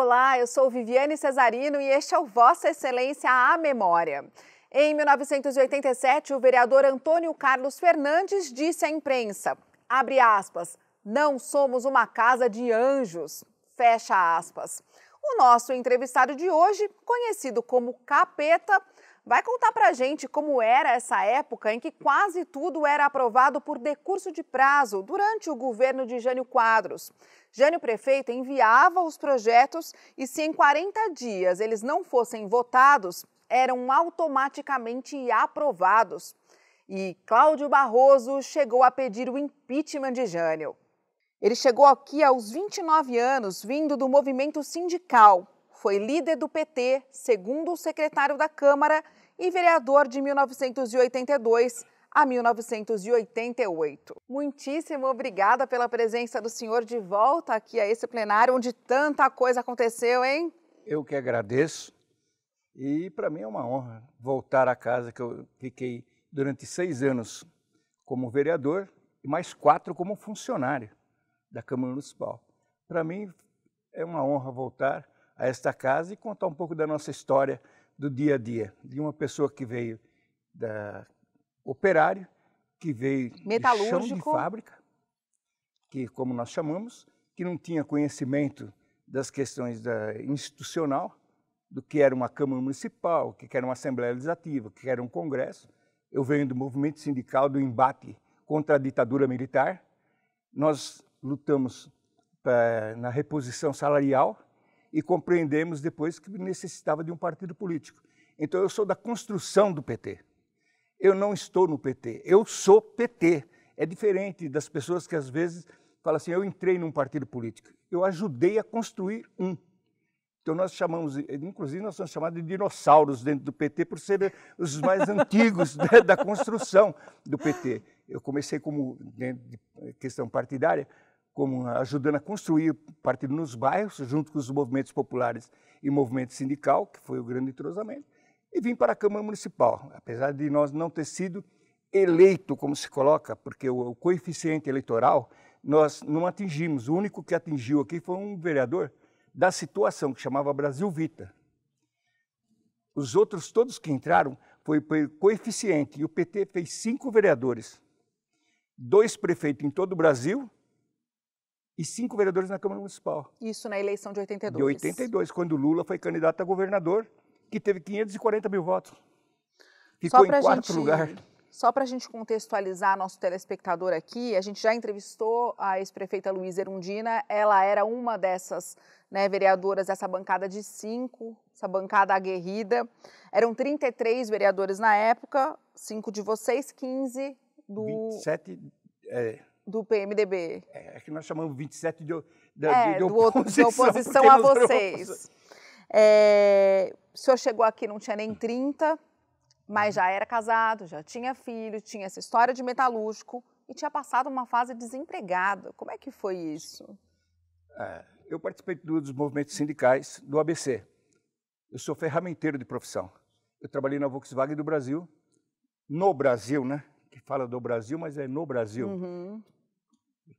Olá, eu sou Viviane Cesarino e este é o Vossa Excelência à Memória. Em 1987, o vereador Antônio Carlos Fernandes disse à imprensa, abre aspas, não somos uma casa de anjos, fecha aspas. O nosso entrevistado de hoje, conhecido como Capeta, vai contar pra gente como era essa época em que quase tudo era aprovado por decurso de prazo durante o governo de Jânio Quadros. Jânio Prefeito enviava os projetos e se em 40 dias eles não fossem votados, eram automaticamente aprovados. E Cláudio Barroso chegou a pedir o impeachment de Jânio. Ele chegou aqui aos 29 anos, vindo do movimento sindical. Foi líder do PT, segundo o secretário da Câmara e vereador de 1982 a 1988. Muitíssimo obrigada pela presença do senhor de volta aqui a esse plenário, onde tanta coisa aconteceu, hein? Eu que agradeço e para mim é uma honra voltar à casa que eu fiquei durante 6 anos como vereador e mais 4 como funcionário da Câmara Municipal. Para mim é uma honra voltar a esta casa e contar um pouco da nossa história do dia a dia, de uma pessoa que veio da operário, que veio de chão de fábrica, que como nós chamamos, que não tinha conhecimento das questões institucional, do que era uma Câmara Municipal, o que era uma Assembleia Legislativa, o que era um Congresso. Eu venho do movimento sindical, do embate contra a ditadura militar. Nós lutamos na reposição salarial, e compreendemos depois que necessitava de um partido político. Então eu sou da construção do PT. Eu não estou no PT, eu sou PT. É diferente das pessoas que às vezes falam assim, eu entrei num partido político. Eu ajudei a construir um. Então nós chamamos, inclusive nós somos chamados de dinossauros dentro do PT por serem os mais antigos da construção do PT. Eu comecei como, dentro de questão partidária, como ajudando a construir o partido nos bairros, junto com os movimentos populares e movimento sindical, que foi o grande entrosamento, e vim para a Câmara Municipal. Apesar de nós não ter sido eleito, como se coloca, porque o coeficiente eleitoral nós não atingimos. O único que atingiu aqui foi um vereador da situação, que chamava Brasil Vita. Os outros, todos que entraram, foi por coeficiente, e o PT fez 5 vereadores, 2 prefeitos em todo o Brasil, e 5 vereadores na Câmara Municipal. Isso na eleição de 82. De 82, quando Lula foi candidato a governador, que teve 540 mil votos. Ficou em 4º lugar. Só para a gente contextualizar nosso telespectador aqui, a gente já entrevistou a ex-prefeita Luísa Erundina, ela era uma dessas vereadoras dessa bancada de 5, essa bancada aguerrida. Eram 33 vereadores na época, 5 de vocês, 15 do... 27... do PMDB. É que nós chamamos 27 de oposição a vocês. O senhor chegou aqui, não tinha nem 30, mas já era casado, já tinha filho, tinha essa história de metalúrgico e tinha passado uma fase desempregado. Como é que foi isso? Eu participei dos movimentos sindicais do ABC. Eu sou ferramenteiro de profissão. Eu trabalhei na Volkswagen do Brasil, no Brasil, né? Que fala do Brasil, mas é no Brasil.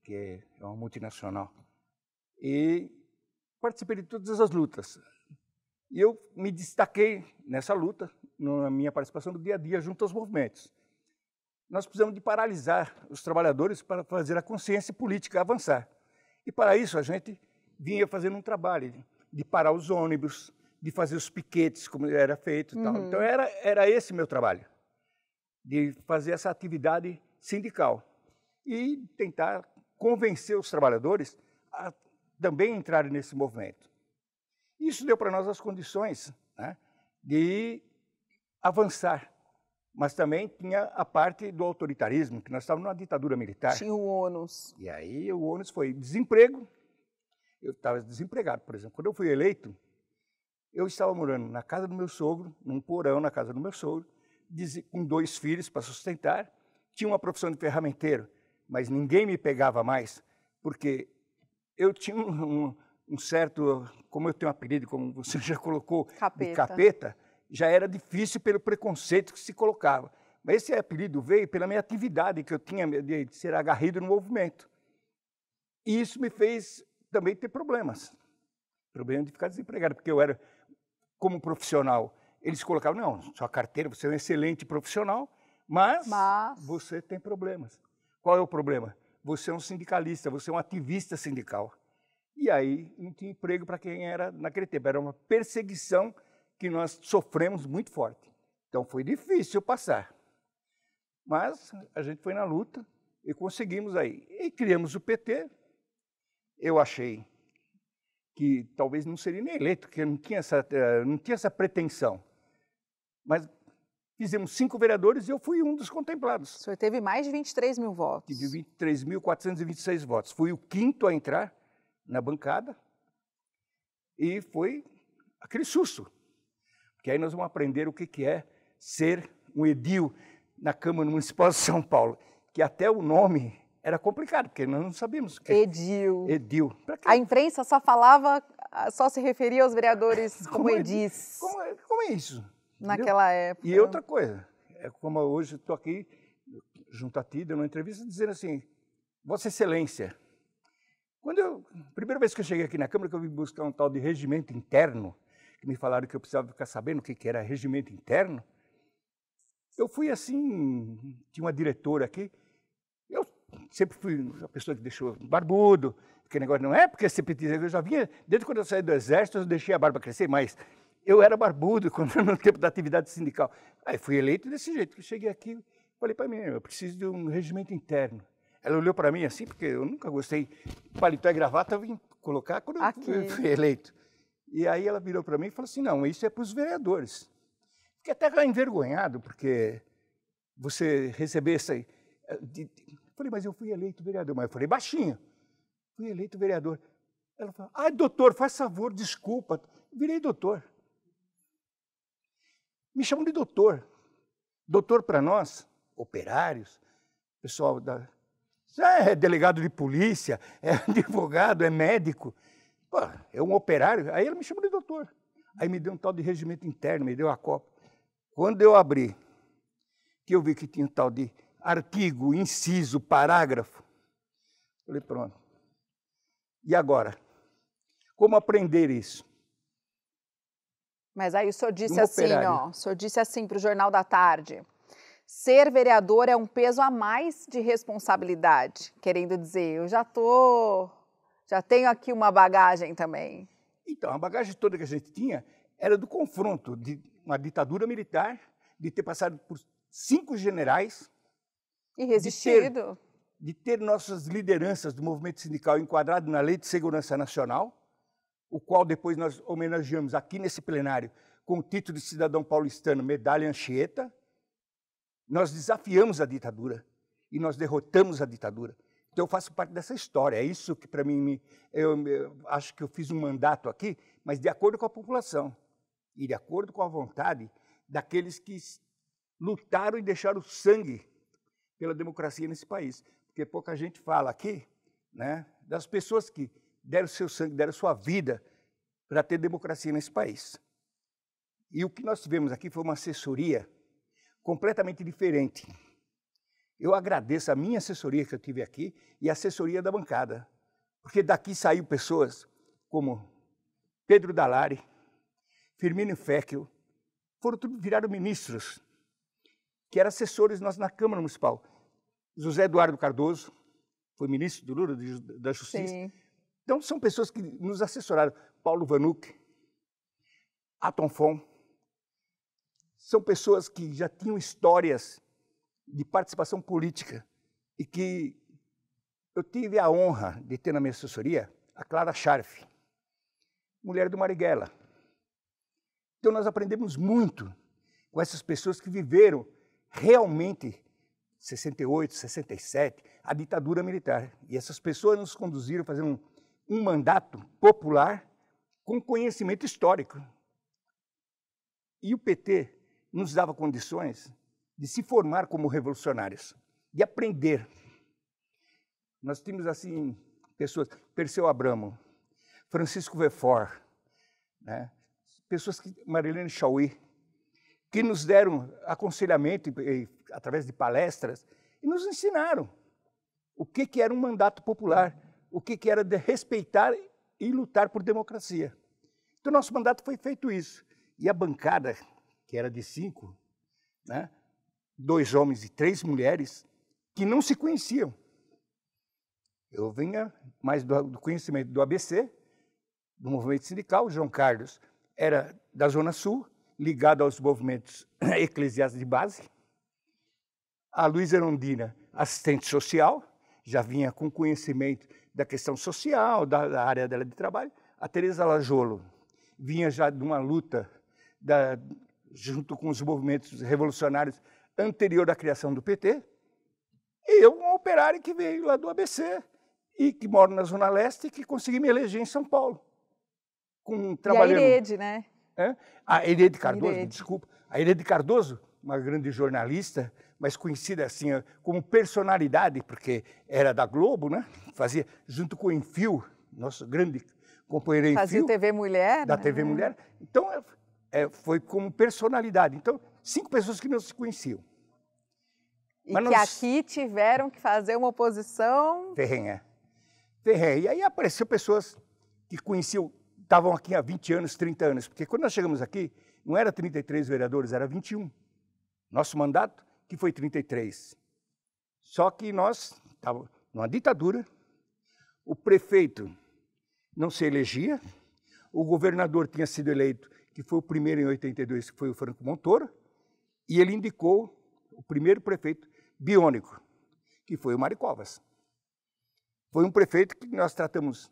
Que é uma multinacional, e participei de todas as lutas. E eu me destaquei nessa luta, na minha participação do dia a dia junto aos movimentos. Nós precisamos de paralisar os trabalhadores para fazer a consciência política avançar. E para isso a gente vinha fazendo um trabalho de parar os ônibus, de fazer os piquetes, como era feito. Tal. Então era esse meu trabalho, de fazer essa atividade sindical e tentar convencer os trabalhadores a também entrarem nesse movimento. Isso deu para nós as condições de avançar, mas também tinha a parte do autoritarismo, que nós estávamos numa ditadura militar. Tinha o ônus. E aí o ônus foi desemprego. Eu estava desempregado, por exemplo. Quando eu fui eleito, eu estava morando na casa do meu sogro, num porão na casa do meu sogro, com 2 filhos para sustentar, tinha uma profissão de ferramenteiro, mas ninguém me pegava mais, porque eu tinha um certo, como eu tenho um apelido, como você já colocou, de capeta, já era difícil pelo preconceito que se colocava. Mas esse apelido veio pela minha atividade que eu tinha de ser agarrido no movimento. E isso me fez também ter problemas. problema de ficar desempregado, porque eu era, como profissional, eles colocavam, não, sua carteira, você é um excelente profissional, mas você tem problemas. Qual é o problema? Você é um sindicalista, você é um ativista sindical. E aí não tinha emprego para quem era naquele tempo. Era uma perseguição que nós sofremos muito forte. Então foi difícil passar. Mas a gente foi na luta e conseguimos aí. E criamos o PT. Eu achei que talvez não seria nem eleito, porque não tinha essa pretensão. Mas fizemos 5 vereadores e eu fui um dos contemplados. O senhor teve mais de 23 mil votos. Tive 23.426 votos. Fui o 5º a entrar na bancada e foi aquele susto. Porque aí nós vamos aprender o que é ser um edil na Câmara Municipal de São Paulo, que até o nome era complicado, porque nós não sabíamos. Edil. Edil. A imprensa só se referia aos vereadores como edis. Como é isso? Naquela época. E outra coisa, é como hoje estou aqui, junto a ti, dando uma entrevista, dizendo assim, Vossa Excelência, primeira vez que eu cheguei aqui na Câmara, que eu vim buscar um tal de regimento interno, que me falaram que eu precisava ficar sabendo o que era regimento interno, eu fui assim, tinha uma diretora aqui, eu sempre fui a pessoa que deixou barbudo, porque negócio não é porque sempre eu já vinha, desde quando eu saí do Exército, eu deixei a barba crescer, mas eu era barbudo no tempo da atividade sindical. Aí fui eleito desse jeito, que cheguei aqui, falei para mim, eu preciso de um regimento interno. Ela olhou para mim assim, porque eu nunca gostei de paletó e gravata, eu vim colocar quando eu fui eleito. E aí ela virou para mim e falou assim, não, isso é para os vereadores. Fiquei até envergonhado, porque você receber essa... Falei, mas eu fui eleito vereador. Mas eu falei baixinho, fui eleito vereador. Ela falou, doutor, faz favor, desculpa. Virei doutor. Me chamam de doutor. Doutor para nós, operários, pessoal é delegado de polícia, é advogado, é médico. Pô, é um operário. Aí ela me chamou de doutor. Aí me deu um tal de regimento interno, me deu a cópia. Quando eu abri, que eu vi que tinha um tal de artigo, inciso, parágrafo, falei, pronto. E agora? Como aprender isso? Mas aí o senhor disse o senhor disse assim para o Jornal da Tarde, ser vereador é um peso a mais de responsabilidade, querendo dizer, eu já tenho aqui uma bagagem também. Então, a bagagem toda que a gente tinha era do confronto de uma ditadura militar, de ter passado por 5 generais. E resistido. De ter nossas lideranças do movimento sindical enquadrado na Lei de Segurança Nacional, o qual depois nós homenageamos aqui nesse plenário com o título de cidadão paulistano, Medalha Anchieta. Nós desafiamos a ditadura e nós derrotamos a ditadura. Então eu faço parte dessa história, é isso que para mim, eu acho que eu fiz um mandato aqui, mas de acordo com a população e de acordo com a vontade daqueles que lutaram e deixaram sangue pela democracia nesse país. Porque pouca gente fala aqui, né, das pessoas que deram seu sangue, deram sua vida para ter democracia nesse país. E o que nós tivemos aqui foi uma assessoria completamente diferente. Eu agradeço a minha assessoria que eu tive aqui e a assessoria da bancada, porque daqui saiu pessoas como Pedro Dalari, Firmino Fecchio, viraram ministros, que eram assessores nós na Câmara Municipal. José Eduardo Cardoso, foi ministro do Lula da Justiça. Sim. Então, são pessoas que nos assessoraram. Paulo Vanuc, Atom Fon, são pessoas que já tinham histórias de participação política e que eu tive a honra de ter na minha assessoria a Clara Scharf, mulher do Marighella. Então, nós aprendemos muito com essas pessoas que viveram realmente 68, 67, a ditadura militar. E essas pessoas nos conduziram a fazer um mandato popular com conhecimento histórico. E o PT nos dava condições de se formar como revolucionários, de aprender. Nós tínhamos, assim, pessoas, Perseu Abramo, Francisco Vefort, né? Pessoas que, Marilene Chauí, que nos deram aconselhamento através de palestras e nos ensinaram o que era um mandato popular, o que era de respeitar e lutar por democracia. Então, nosso mandato foi feito isso. E a bancada, que era de 5, né, 2 homens e 3 mulheres, que não se conheciam. Eu vinha mais do conhecimento do ABC, do movimento sindical. O João Carlos era da Zona Sul, ligado aos movimentos eclesiásticos de base. A Luísa Erundina, assistente social, já vinha com conhecimento da questão social, da área dela de trabalho. A Tereza Lajolo vinha já de uma luta junto com os movimentos revolucionários anterior à criação do PT. E eu, um operário que veio lá do ABC e que moro na Zona Leste e que consegui me eleger em São Paulo. Trabalhando... E a Irede, né? A Irede Cardoso, desculpa. A Irede Cardoso, uma grande jornalista, mas conhecida assim como personalidade, porque era da Globo, né? Fazia junto com o Enfio, nosso grande companheiro Enfio. Fazia TV Mulher. Da TV Mulher. Então, foi como personalidade. Então, 5 pessoas que não se conheciam. E mas que aqui tiveram que fazer uma oposição... Ferrenha. E aí apareceu pessoas que conheciam, estavam aqui há 20 anos, 30 anos. Porque quando nós chegamos aqui, não era 33 vereadores, era 21. Nosso mandato, que foi 33. Só que nós estávamos numa ditadura, o prefeito não se elegia, o governador tinha sido eleito, que foi o primeiro em 82, que foi o Franco Montoro, e ele indicou o primeiro prefeito biônico, que foi o Mário Covas. Foi um prefeito que nós tratamos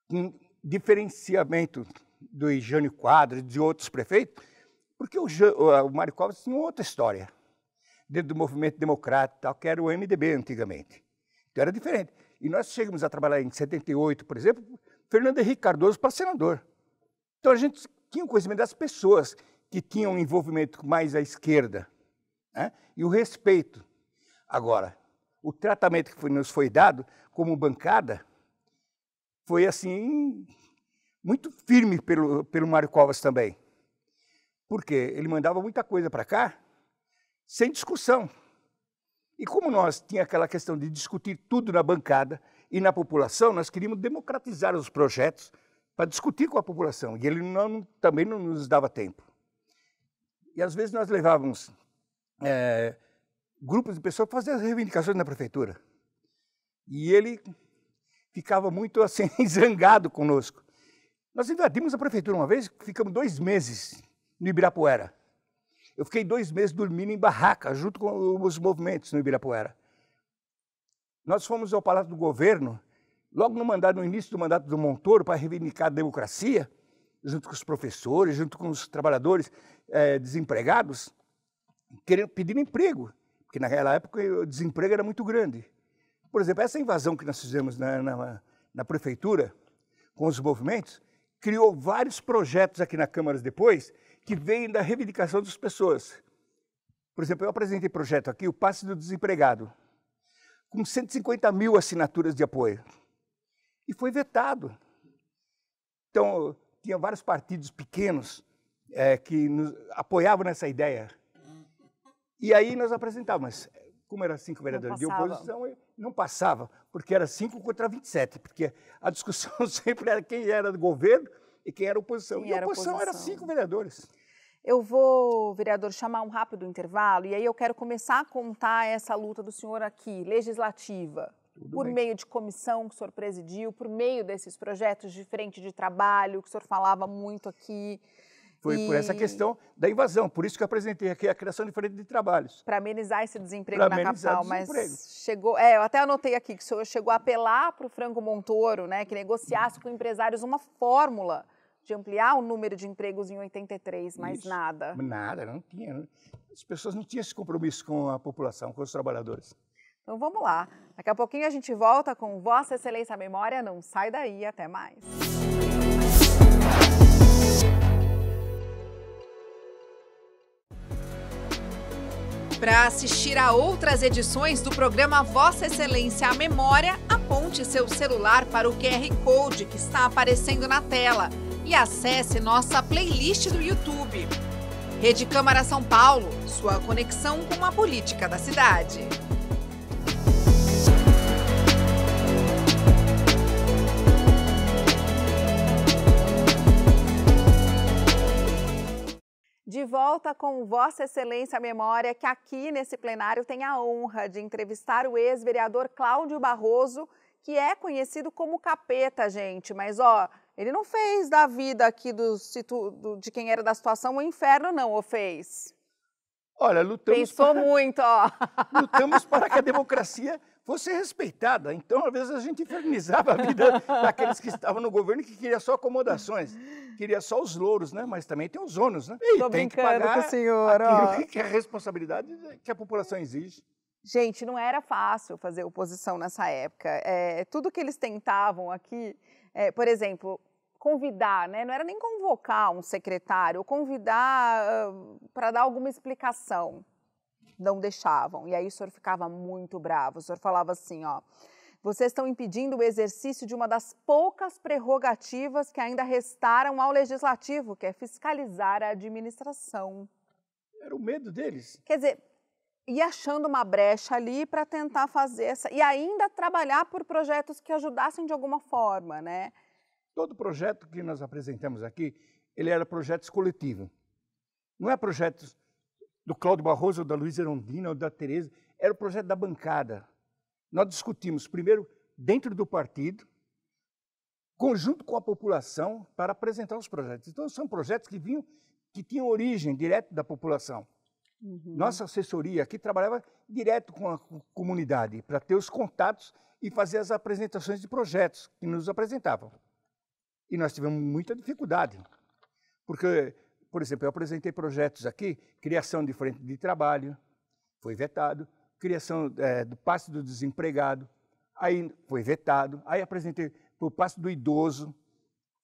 com diferenciamento do Jânio Quadros e de outros prefeitos, porque o Mário Covas tinha outra história, dentro do movimento democrático, tal, que era o MDB antigamente. Então era diferente. E nós chegamos a trabalhar em 78, por exemplo, Fernando Henrique Cardoso para senador. Então a gente tinha o conhecimento das pessoas que tinham um envolvimento mais à esquerda, né? E o respeito. Agora, o tratamento que nos foi dado como bancada foi assim muito firme pelo Mário Covas também. Porque ele mandava muita coisa para cá sem discussão. E como nós tínhamos aquela questão de discutir tudo na bancada e na população, nós queríamos democratizar os projetos para discutir com a população. E ele também não nos dava tempo. E às vezes nós levávamos grupos de pessoas para fazer as reivindicações na prefeitura. E ele ficava muito assim zangado conosco. Nós invadimos a prefeitura uma vez, ficamos 2 meses no Ibirapuera. Eu fiquei 2 meses dormindo em barraca, junto com os movimentos no Ibirapuera. Nós fomos ao Palácio do Governo, logo no início do mandato do Montoro, para reivindicar a democracia, junto com os professores, junto com os trabalhadores desempregados, pedindo emprego, porque naquela época o desemprego era muito grande. Por exemplo, essa invasão que nós fizemos na prefeitura, com os movimentos, criou vários projetos aqui na Câmara depois, que vêm da reivindicação das pessoas. Por exemplo, eu apresentei projeto aqui, o Passe do Desempregado, com 150 mil assinaturas de apoio. E foi vetado. Então, tinha vários partidos pequenos que nos apoiavam nessa ideia. E aí nós apresentávamos. Mas como eram 5 vereadores de oposição, não passava, porque era 5 contra 27, porque a discussão sempre era quem era do governo e quem era oposição. E a oposição era 5 vereadores. Eu vou, vereador, chamar um rápido intervalo, e aí eu quero começar a contar essa luta do senhor aqui, legislativa, por meio de comissão que o senhor presidiu, por meio desses projetos de frente de trabalho que o senhor falava muito aqui. Foi por essa questão da invasão, por isso que eu apresentei aqui a criação de frente de trabalhos. Para amenizar esse desemprego na capital, mas chegou, eu até anotei aqui que o senhor chegou a apelar para o Franco Montoro, né, que negociasse com empresários uma fórmula de ampliar o número de empregos em 83, mas isso, nada. Nada, não tinha. As pessoas não tinham esse compromisso com a população, com os trabalhadores. Então vamos lá, daqui a pouquinho a gente volta com Vossa Excelência a Memória, não sai daí, até mais. Para assistir a outras edições do programa Vossa Excelência a Memória, aponte seu celular para o QR Code que está aparecendo na tela e acesse nossa playlist do YouTube. Rede Câmara São Paulo, sua conexão com a política da cidade. volta com Vossa Excelência Memória, que aqui nesse plenário tem a honra de entrevistar o ex-vereador Cláudio Barroso, que é conhecido como Capeta, gente. Mas, ó, ele não fez da vida aqui de quem era da situação o inferno, não, ou fez? Olha, Pensou muito, ó. Lutamos para que a democracia fosse respeitada. Então, às vezes, a gente infernizava a vida daqueles que estavam no governo e que queria só acomodações, queria só os louros, né? Mas também tem os ônus, né? E tem que pagar com o senhor, aquilo que é a responsabilidade que a população exige. Gente, não era fácil fazer oposição nessa época. Tudo que eles tentavam aqui, por exemplo, convidar, né? Não era nem convocar um secretário, convidar para dar alguma explicação. Não deixavam. E aí o senhor ficava muito bravo. O senhor falava assim, ó, vocês estão impedindo o exercício de uma das poucas prerrogativas que ainda restaram ao legislativo, que é fiscalizar a administração. Era o medo deles. Quer dizer, ir achando uma brecha ali para tentar fazer essa... E ainda trabalhar por projetos que ajudassem de alguma forma, né? Todo projeto que nós apresentamos aqui, ele era projetos coletivos. Não é projetos do Cláudio Barroso, ou da Luísa Erundina, ou da Tereza, era o projeto da bancada. Nós discutimos primeiro dentro do partido, conjunto com a população, para apresentar os projetos. Então, são projetos que tinham origem direto da população. Uhum. Nossa assessoria aqui trabalhava direto com a comunidade, para ter os contatos e fazer as apresentações de projetos que nos apresentavam. E nós tivemos muita dificuldade, porque, por exemplo, eu apresentei projetos aqui, criação de frente de trabalho, foi vetado, criação do passe do desempregado, aí foi vetado, aí apresentei o passe do idoso,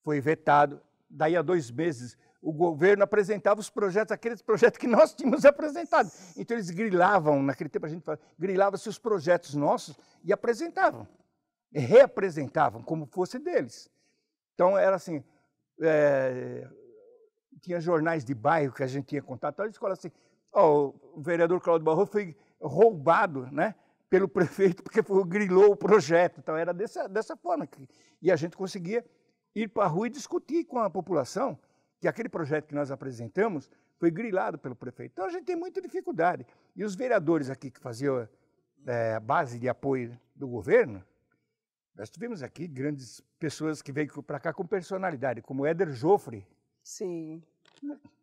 foi vetado, daí a 2 meses o governo apresentava os projetos, aqueles projetos que nós tínhamos apresentado. Então eles grilavam, naquele tempo a gente falava, grilava-se os projetos nossos e apresentavam, reapresentavam como fosse deles. Então, era assim, tinha jornais de bairro que a gente tinha contato, eles falavam assim, o vereador Cláudio Barroso foi roubado, né, pelo prefeito porque grilou o projeto. Então, era dessa forma. E a gente conseguia ir para a rua e discutir com a população que aquele projeto que nós apresentamos foi grilado pelo prefeito. Então, a gente tem muita dificuldade. E os vereadores aqui que faziam a base de apoio do governo, nós tivemos aqui grandes pessoas que veio para cá com personalidade, como Éder Joffre. Sim.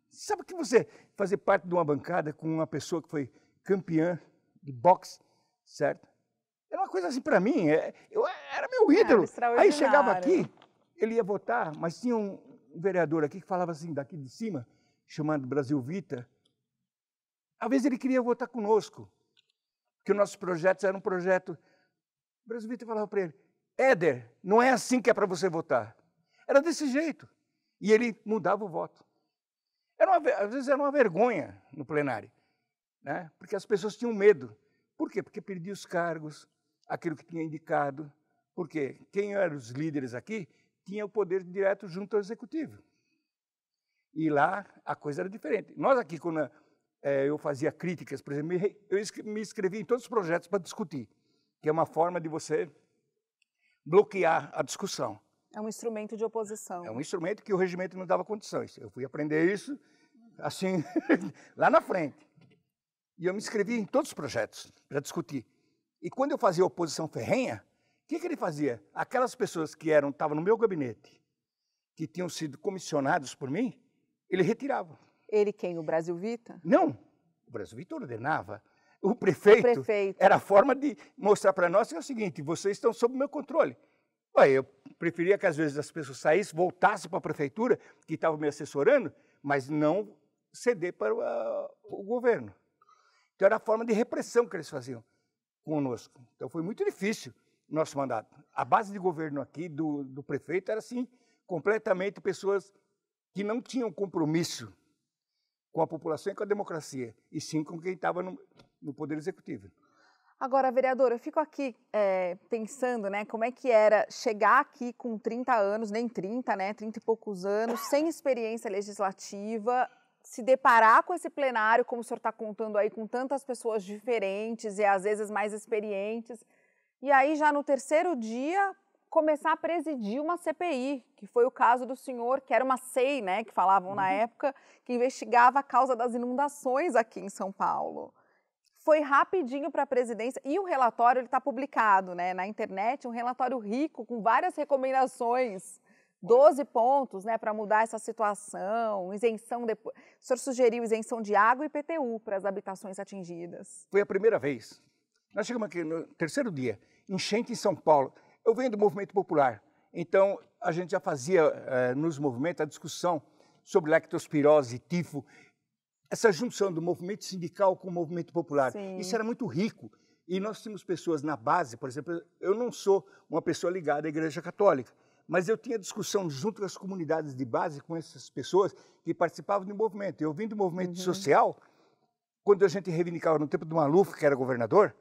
Sabe que você fazer parte de uma bancada com uma pessoa que foi campeã de boxe, certo? Era uma coisa assim para mim, era meu ídolo. Aí chegava aqui, ele ia votar, mas tinha um vereador aqui que falava assim, daqui de cima, chamado Brasil Vita. Às vezes ele queria votar conosco, porque os nossos projetos eram um projeto... O Brasil Vita falava para ele, Éder, não é assim que é para você votar. Era desse jeito. E ele mudava o voto. Às vezes era uma vergonha no plenário, né? Porque as pessoas tinham medo. Por quê? Porque perdia os cargos, aquilo que tinha indicado. Porque quem eram os líderes aqui tinha o poder direto junto ao executivo. E lá a coisa era diferente. Nós aqui, quando eu fazia críticas, por exemplo, eu me inscrevi em todos os projetos para discutir, que é uma forma de você bloquear a discussão. É um instrumento de oposição. É um instrumento que o regimento não dava condições. Eu fui aprender isso, assim, lá na frente. E eu me inscrevi em todos os projetos para discutir. E quando eu fazia oposição ferrenha, o que ele fazia? Aquelas pessoas que estavam no meu gabinete, que tinham sido comissionados por mim, ele retirava. Ele quem? O Brasil Vita? Não, o Brasil Vita ordenava. O prefeito era a forma de mostrar para nós que é o seguinte, vocês estão sob o meu controle. Eu preferia que às vezes as pessoas saíssem, voltassem para a prefeitura, que estava me assessorando, mas não ceder para o governo. Então era a forma de repressão que eles faziam conosco. Então foi muito difícil o nosso mandato. A base de governo aqui do prefeito era assim, completamente pessoas que não tinham compromisso com a população e com a democracia, e sim com quem estava no Poder Executivo. Agora, vereador, eu fico aqui pensando, né, como é que era chegar aqui com 30 anos, nem 30, né, 30 e poucos anos, sem experiência legislativa, se deparar com esse plenário, como o senhor está contando aí, com tantas pessoas diferentes e às vezes mais experientes, e aí já no terceiro dia começar a presidir uma CPI, que foi o caso do senhor, que era uma SEI, né, que falavam na época, que investigava a causa das inundações aqui em São Paulo. Foi rapidinho para a presidência e o relatório está publicado, né, na internet, um relatório rico com várias recomendações, 12 pontos, né, para mudar essa situação, isenção, o senhor sugeriu isenção de água e IPTU para as habitações atingidas. Foi a primeira vez. Nós chegamos aqui no terceiro dia, enchente em São Paulo. Eu venho do movimento popular, então a gente já fazia nos movimentos a discussão sobre lectospirose, tifo, essa junção do movimento sindical com o movimento popular. Sim. Isso era muito rico. E nós tínhamos pessoas na base, por exemplo, eu não sou uma pessoa ligada à Igreja Católica, mas eu tinha discussão junto com as comunidades de base, com essas pessoas que participavam do movimento. Eu vim do movimento social, quando a gente reivindicava no tempo do Maluf, que era governador,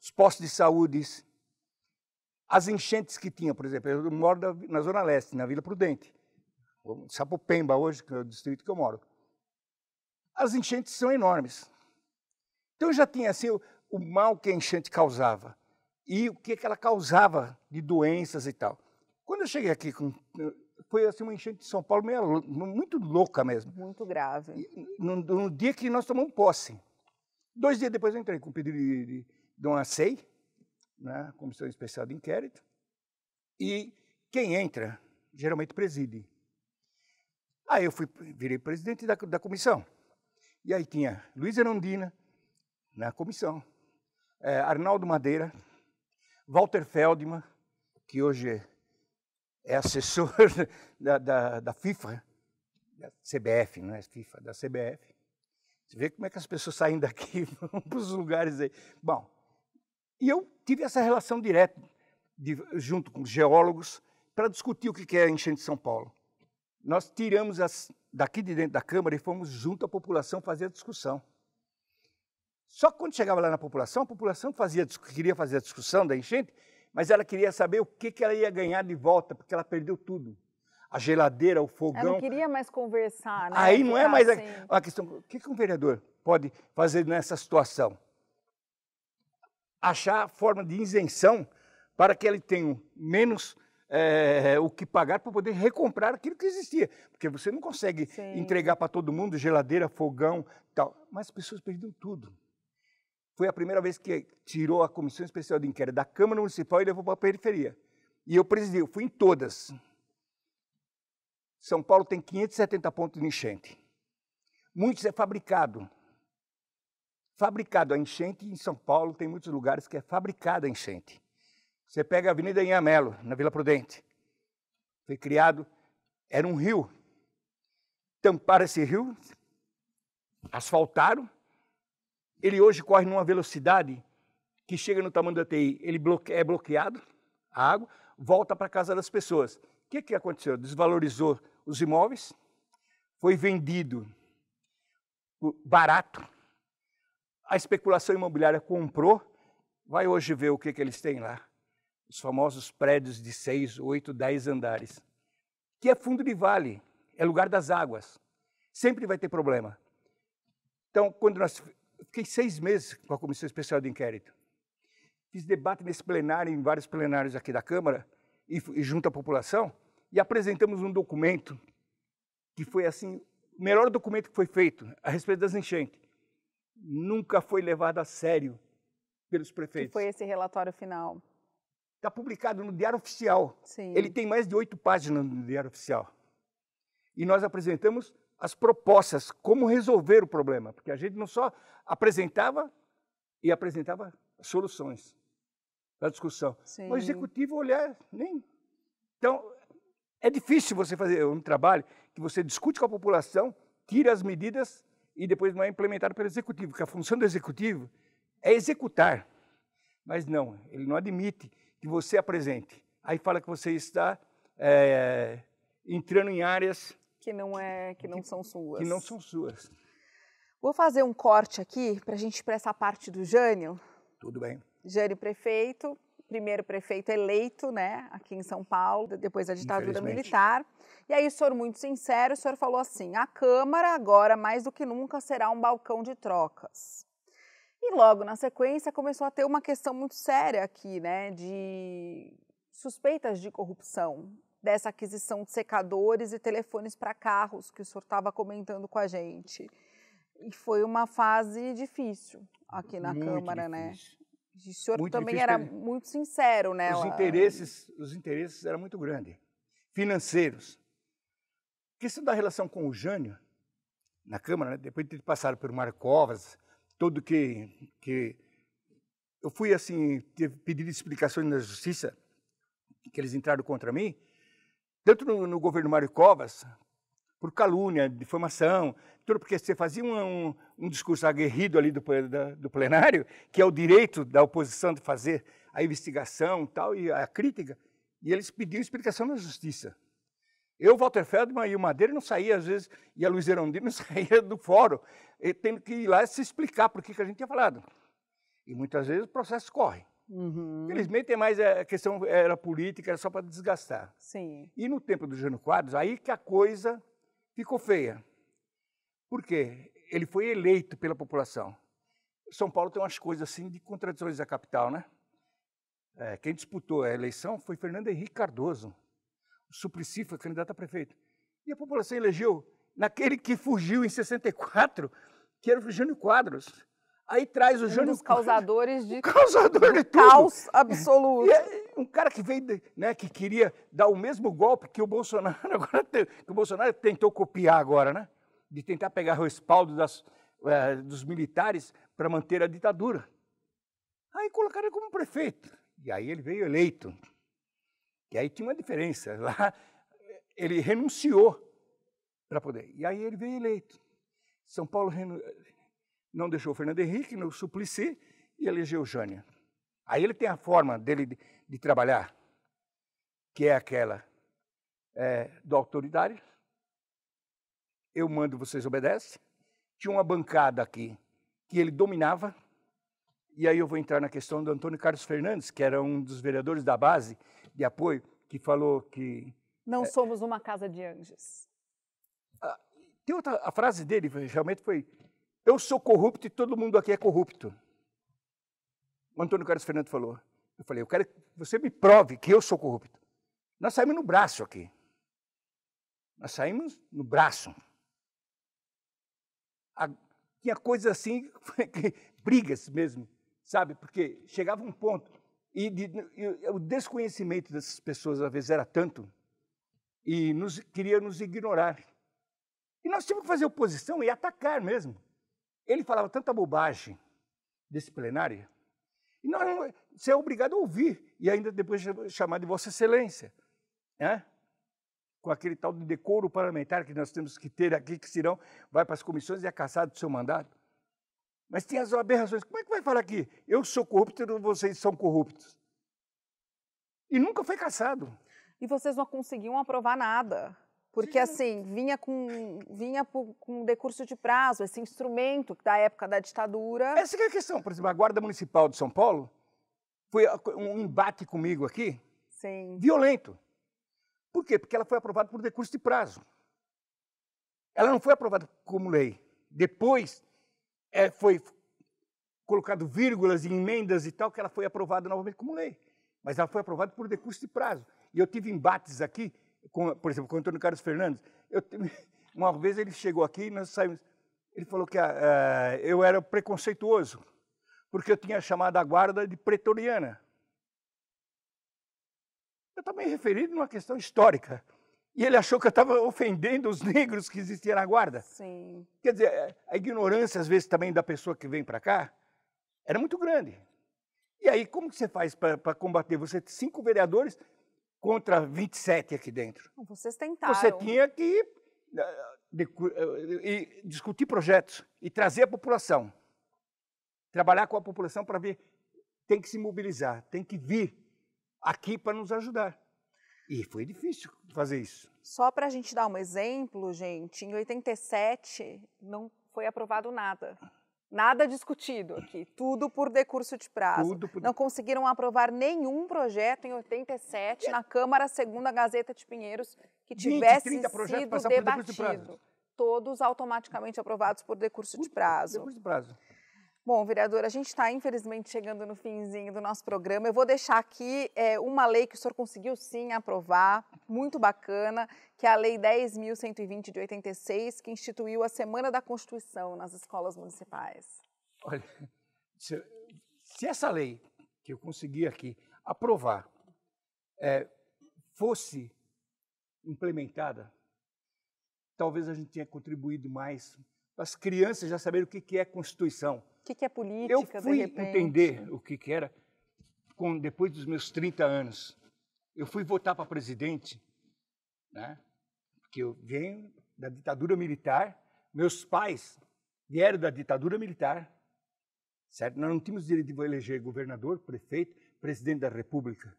os postos de saúde, as enchentes que tinha, por exemplo, eu moro na Zona Leste, na Vila Prudente, Sapopemba hoje, que é o distrito que eu moro. As enchentes são enormes. Então eu já tinha assim, o mal que a enchente causava e o que ela causava de doenças e tal. Quando eu cheguei aqui, foi assim uma enchente de São Paulo muito louca mesmo. Muito grave. No dia que nós tomamos posse. 2 dias depois eu entrei com o pedido de uma SEI, né, Comissão Especial de Inquérito, e quem entra, geralmente preside. Aí eu virei presidente da comissão. E aí tinha Luiz Erundina na comissão, Arnaldo Madeira, Walter Feldman, que hoje é assessor da FIFA, da CBF, não é FIFA, da CBF. Você vê como é que as pessoas saem daqui vão para os lugares aí. Bom, e eu tive essa relação direta, junto com os geólogos, para discutir o que é a enchente de São Paulo. Nós tiramos daqui de dentro da Câmara e fomos junto à população fazer a discussão. Só que quando chegava lá na população, a população queria fazer a discussão da enchente, mas ela queria saber o que ela ia ganhar de volta, porque ela perdeu tudo. A geladeira, o fogão. Ela não queria mais conversar, né? Aí não é mais a questão. O que um vereador pode fazer nessa situação? Achar forma de isenção para que ele tenha menos o que pagar para poder recomprar aquilo que existia. Porque você não consegue entregar para todo mundo geladeira, fogão e tal. Mas as pessoas perderam tudo. Foi a primeira vez que tirou a Comissão Especial de Inquérito da Câmara Municipal e levou para a periferia. E eu presidi, eu fui em todas. São Paulo tem 570 pontos de enchente. Muitos é fabricado. Fabricado a enchente em São Paulo, tem muitos lugares que é fabricada a enchente. Você pega a Avenida Inhamelo, na Vila Prudente. Foi criado, era um rio. Tamparam esse rio, asfaltaram. Ele hoje corre numa velocidade que chega no tamanho da TI. Ele é bloqueado, a água, volta para a casa das pessoas. O que aconteceu? Desvalorizou os imóveis, foi vendido barato, a especulação imobiliária comprou, vai hoje ver o que eles têm lá. Os famosos prédios de 6, 8, 10 andares, que é fundo de vale, é lugar das águas. Sempre vai ter problema. Então, fiquei 6 meses com a Comissão Especial de Inquérito. Fiz debate nesse plenário, em vários plenários aqui da Câmara, e junto à população, e apresentamos um documento que foi assim, o melhor documento que foi feito a respeito das enchentes. Nunca foi levado a sério pelos prefeitos. Que foi esse relatório final? Está publicado no Diário Oficial. Sim. Ele tem mais de 8 páginas no Diário Oficial. E nós apresentamos as propostas, como resolver o problema, porque a gente não só apresentava soluções para a discussão. Sim. O executivo olhar nem... Então, é difícil você fazer um trabalho que você discute com a população, tira as medidas e depois não é implementado pelo executivo, porque a função do executivo é executar. Mas não, ele não admite que você apresente. Aí fala que você está entrando em áreas que não são suas. Que não são suas. Vou fazer um corte aqui para a gente ir para essa parte do Jânio. Tudo bem. Jânio prefeito, primeiro prefeito eleito, né, aqui em São Paulo, depois da ditadura militar. E aí o senhor, muito sincero, o senhor falou assim, a Câmara agora, mais do que nunca, será um balcão de trocas. E logo na sequência começou a ter uma questão muito séria aqui, né, de suspeitas de corrupção dessa aquisição de secadores e telefones para carros que o senhor estava comentando com a gente. E foi uma fase difícil aqui na Câmara, difícil. Né? E o senhor Muito também difícil, era muito sincero nela. Os interesses eram muito grandes, financeiros. A questão da relação com o Jânio, na Câmara, né, depois de ter passado por Mário Covas, tudo que eu fui assim, pedir explicações na Justiça, que eles entraram contra mim, tanto no governo Mário Covas, por calúnia, difamação, tudo porque você fazia um discurso aguerrido ali do plenário, que é o direito da oposição de fazer a investigação tal, e a crítica, e eles pediam explicação na Justiça. Eu, Walter Feldman e o Madeira não saía, às vezes, e a Luiz Erondino não saía do fórum, tendo que ir lá e se explicar por que a gente tinha falado. E muitas vezes o processo corre. Infelizmente, a questão era política, era só para desgastar. Sim. E no tempo do Jânio Quadros, aí que a coisa ficou feia. Por quê? Ele foi eleito pela população. São Paulo tem umas coisas assim de contradições da capital, né? Quem disputou a eleição foi Fernando Henrique Cardoso. O Suplicy foi candidato a prefeito. E a população elegeu naquele que fugiu em 64, que era o Jânio Quadros. Aí traz o Jânio dos causadores de tudo. Caos absoluto. Um cara que veio, né, que queria dar o mesmo golpe que o Bolsonaro agora que o Bolsonaro tentou copiar agora, né? De tentar pegar o respaldo dos militares para manter a ditadura. Aí colocaram ele como prefeito. E aí ele veio eleito. E aí tinha uma diferença. Lá ele renunciou para poder. E aí ele veio eleito. São Paulo não deixou o Fernando Henrique no Suplicy e elegeu o Jânio. Aí ele tem a forma dele de trabalhar, que é aquela do autoritário. Eu mando, vocês obedecem. Tinha uma bancada aqui que ele dominava. E aí eu vou entrar na questão do Antônio Carlos Fernandes, que era um dos vereadores da base de apoio, que falou que... Não somos uma casa de anjos. Tem a frase dele realmente foi: eu sou corrupto e todo mundo aqui é corrupto. O Antônio Carlos Fernandes falou. Eu falei, eu quero que você me prove que eu sou corrupto. Nós saímos no braço aqui. Nós saímos no braço. Tinha coisas assim, brigas mesmo, sabe? Porque chegava um ponto, e o desconhecimento dessas pessoas, às vezes, era tanto, e queria nos ignorar. E nós tínhamos que fazer oposição e atacar mesmo. Ele falava tanta bobagem desse plenário, e você é obrigado a ouvir, e ainda depois chamar de Vossa Excelência, né? Com aquele tal de decoro parlamentar que nós temos que ter aqui, que senão vai para as comissões e é cassado do seu mandato. Mas tem as aberrações. Como é que vai falar aqui? Eu sou corrupto e vocês são corruptos. E nunca foi cassado. E vocês não conseguiam aprovar nada. Porque, assim, vinha com decurso de prazo, esse instrumento da época da ditadura. Essa que é a questão. Por exemplo, a Guarda Municipal de São Paulo foi um embate comigo aqui, Sim. Violento. Por quê? Porque ela foi aprovada por decurso de prazo. Ela não foi aprovada como lei. Depois foi colocado vírgulas e emendas e tal, que ela foi aprovada novamente como lei. Mas ela foi aprovada por decurso de prazo. E eu tive embates aqui, por exemplo, com o Antônio Carlos Fernandes. Uma vez ele chegou aqui e nós saímos. Ele falou que eu era preconceituoso, porque eu tinha chamado a guarda de pretoriana. Eu estava me referindo a uma questão histórica. E ele achou que eu estava ofendendo os negros que existiam na guarda. Sim. Quer dizer, a ignorância, às vezes, também da pessoa que vem para cá, era muito grande. E aí, como que você faz para combater? Você tem 5 vereadores contra 27 aqui dentro. Vocês tentaram. Você tinha que discutir projetos e trazer a população. Trabalhar com a população para ver, tem que se mobilizar, tem que vir aqui para nos ajudar. E foi difícil fazer isso. Só para a gente dar um exemplo, gente, em 87 não foi aprovado nada. Nada discutido aqui, tudo por decurso de prazo. Não conseguiram aprovar nenhum projeto em 87 na Câmara, segundo a Gazeta de Pinheiros, que tivesse sido debatido. Todos automaticamente aprovados por decurso de prazo. Decurso de prazo. Bom, vereador, a gente está, infelizmente, chegando no finzinho do nosso programa. Eu vou deixar aqui uma lei que o senhor conseguiu, sim, aprovar, muito bacana, que é a Lei 10.120 de 86, que instituiu a Semana da Constituição nas escolas municipais. Olha, se essa lei que eu consegui aqui aprovar fosse implementada, talvez a gente tenha contribuído mais para as crianças já saberem o que é Constituição. O que é política, eu fui de repente? Entender o que era depois dos meus 30 anos. Eu fui votar para presidente, né? Porque eu venho da ditadura militar, meus pais vieram da ditadura militar, certo? Nós não tínhamos direito de eleger governador, prefeito, presidente da República.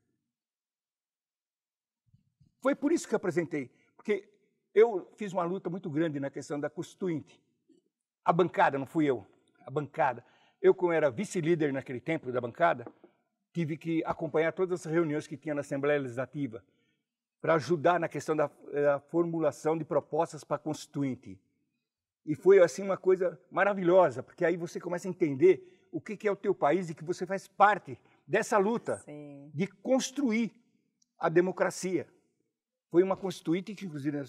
Foi por isso que eu apresentei, porque eu fiz uma luta muito grande na questão da Constituinte. A bancada, não fui eu, a bancada. Eu, como era vice-líder naquele tempo da bancada, tive que acompanhar todas as reuniões que tinha na Assembleia Legislativa para ajudar na questão da formulação de propostas para a Constituinte. E foi, assim, uma coisa maravilhosa, porque aí você começa a entender o que é o teu país e que você faz parte dessa luta. Sim. De construir a democracia. Foi uma Constituinte que, inclusive,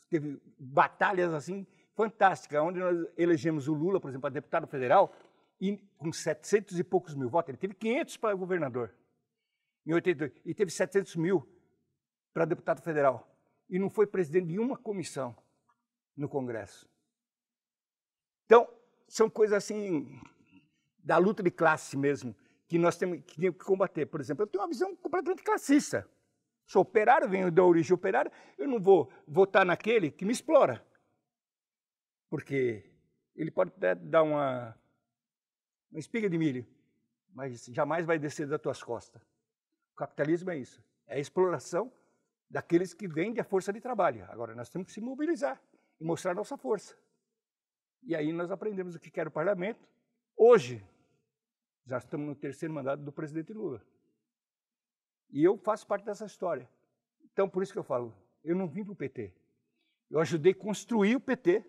teve batalhas assim fantásticas, onde nós elegemos o Lula, por exemplo, para deputado federal, e com 700 e poucos mil votos. Ele teve 500 para governador, em 82, e teve 700 mil para deputado federal. E não foi presidente de uma comissão no Congresso. Então, são coisas assim, da luta de classe mesmo, que nós temos que combater. Por exemplo, eu tenho uma visão completamente classista. Sou operário, venho da origem operária, eu não vou votar naquele que me explora. Porque ele pode até dar uma espiga de milho, mas jamais vai descer das tuas costas. O capitalismo é isso, é a exploração daqueles que vendem a força de trabalho. Agora, nós temos que se mobilizar e mostrar nossa força. E aí nós aprendemos o que era o parlamento. Hoje, já estamos no 3º mandato do presidente Lula. E eu faço parte dessa história. Então, por isso que eu falo, eu não vim para o PT. Eu ajudei a construir o PT,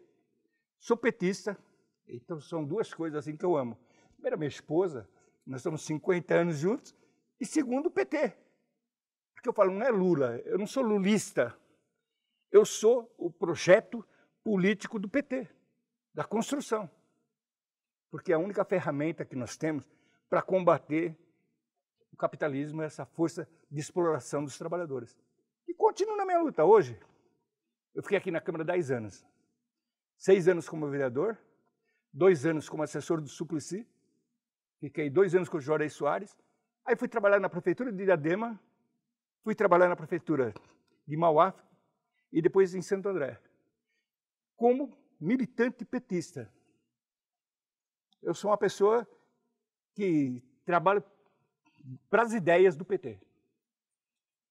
sou petista, então são duas coisas assim que eu amo. Primeiro, minha esposa, nós estamos 50 anos juntos, e segundo, o PT. Porque eu falo, não é Lula, eu não sou lulista, eu sou o projeto político do PT, da construção. Porque é a única ferramenta que nós temos para combater o capitalismo, essa força de exploração dos trabalhadores. E continuo na minha luta. Hoje, eu fiquei aqui na Câmara 10 anos. 6 anos como vereador, 2 anos como assessor do Suplicy, fiquei 2 anos com o Jorei Soares, aí fui trabalhar na Prefeitura de Diadema, fui trabalhar na Prefeitura de Mauá e depois em Santo André, como militante petista. Eu sou uma pessoa que trabalha para as ideias do PT.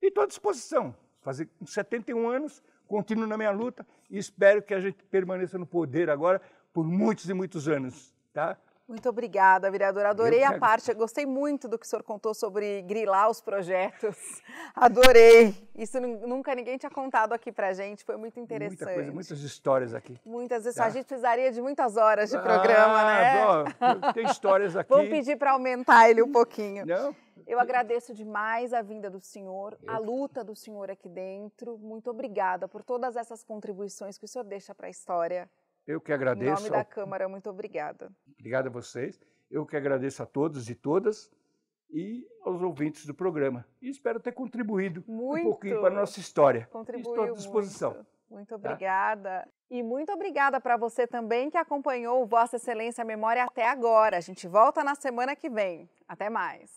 E estou à disposição. Fazer 71 anos, continuo na minha luta e espero que a gente permaneça no poder agora por muitos e muitos anos. Tá? Muito obrigada, vereador. Adorei a parte, eu gostei muito do que o senhor contou sobre grilar os projetos. Adorei. Isso nunca ninguém tinha contado aqui pra gente, foi muito interessante. Muita coisa, muitas histórias aqui. Muitas vezes, tá? A gente precisaria de muitas horas de programa, né? Bom, tem histórias aqui. Vamos pedir para aumentar ele um pouquinho. Não? Eu agradeço demais a vinda do senhor, a luta do senhor aqui dentro. Muito obrigada por todas essas contribuições que o senhor deixa para a história. Eu que agradeço. Em nome da Câmara, muito obrigada. Obrigado a vocês. Eu que agradeço a todos e todas e aos ouvintes do programa. E espero ter contribuído um pouquinho para a nossa história. Contribuiu Estou à disposição. Muito obrigada. Tá? E muito obrigada para você também que acompanhou o Vossa Excelência Memória até agora. A gente volta na semana que vem. Até mais.